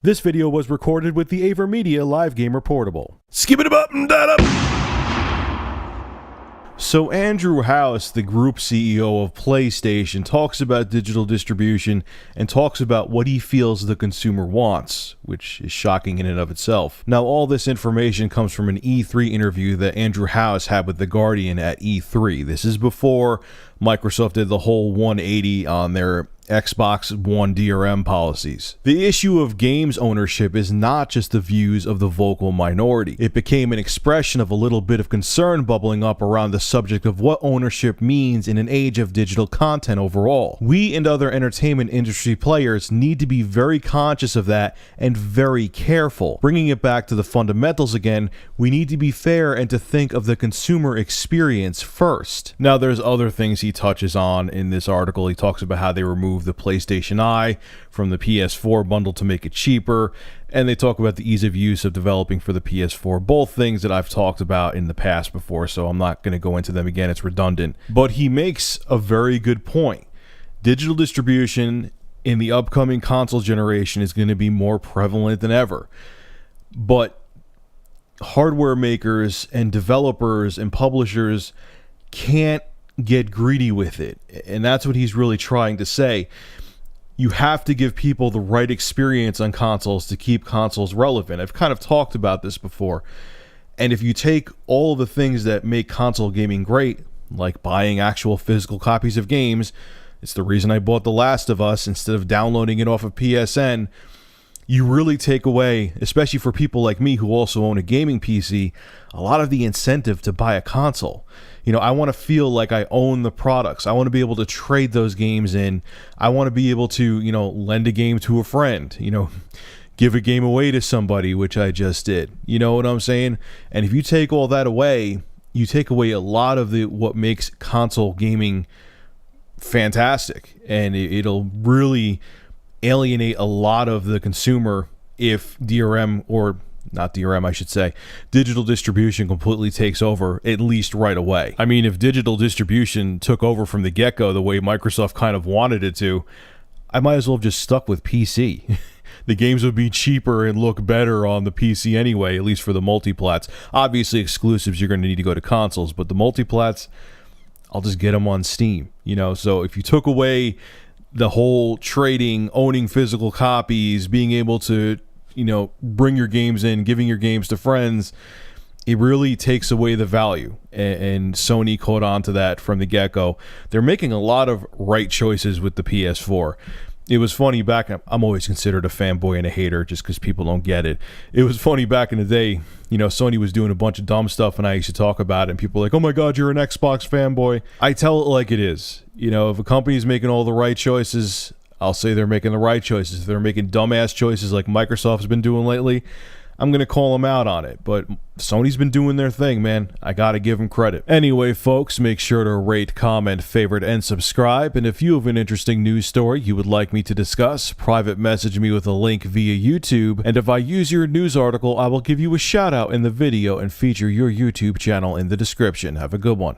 This video was recorded with the AverMedia Live Gamer Portable. Skip it up and that up! So Andrew House, the group CEO of PlayStation, talks about digital distribution and talks about what he feels the consumer wants, which is shocking in and of itself. Now, all this information comes from an E3 interview that Andrew House had with The Guardian at E3. This is before Microsoft did the whole 180 on their Xbox One DRM policies. The issue of games ownership is not just the views of the vocal minority. It became an expression of a little bit of concern bubbling up around the subject of what ownership means in an age of digital content overall. We and other entertainment industry players need to be very conscious of that and very careful. Bringing it back to the fundamentals again, we need to be fair and to think of the consumer experience first. Now, there's other things he touches on in this article. He talks about how they remove the PlayStation Eye from the PS4 bundle to make it cheaper, and they talk about the ease of use of developing for the PS4, both things that I've talked about in the past before, so I'm not going to go into them again, it's redundant. But he makes a very good point. Digital distribution in the upcoming console generation is going to be more prevalent than ever, but hardware makers and developers and publishers can't get greedy with it, and that's what he's really trying to say. You have to give people the right experience on consoles to keep consoles relevant. I've kind of talked about this before, and if you take all the things that make console gaming great, like buying actual physical copies of games, it's the reason I bought The Last of Us instead of downloading it off of PSN. You really take away, especially for people like me who also own a gaming PC, a lot of the incentive to buy a console. You know, I want to feel like I own the products. I want to be able to trade those games in. I want to be able to, you know, lend a game to a friend, you know, give a game away to somebody, which I just did. You know what I'm saying? And if you take all that away, you take away a lot of what makes console gaming fantastic, and it'll really alienate a lot of the consumer if DRM, or not DRM, I should say, digital distribution completely takes over, at least right away. I mean, if digital distribution took over from the get-go the way Microsoft kind of wanted it to, I might as well have just stuck with PC. The games would be cheaper and look better on the PC anyway, at least for the multiplats. Obviously, exclusives, you're going to need to go to consoles, but the multiplats, I'll just get them on Steam. You know, so if you took away the whole trading, owning physical copies, being able to, you know, bring your games in, giving your games to friends, it really takes away the value. And Sony caught on to that from the get-go. They're making a lot of right choices with the PS4. It was funny back, I'm always considered a fanboy and a hater just because people don't get it. It was funny back in the day, you know, Sony was doing a bunch of dumb stuff and I used to talk about it and people were like, oh my God, you're an Xbox fanboy. I tell it like it is. You know, if a company's making all the right choices, I'll say they're making the right choices. If they're making dumbass choices like Microsoft's been doing lately, I'm going to call them out on it. But Sony's been doing their thing, man. I got to give them credit. Anyway, folks, make sure to rate, comment, favorite, and subscribe. And if you have an interesting news story you would like me to discuss, private message me with a link via YouTube. And if I use your news article, I will give you a shout out in the video and feature your YouTube channel in the description. Have a good one.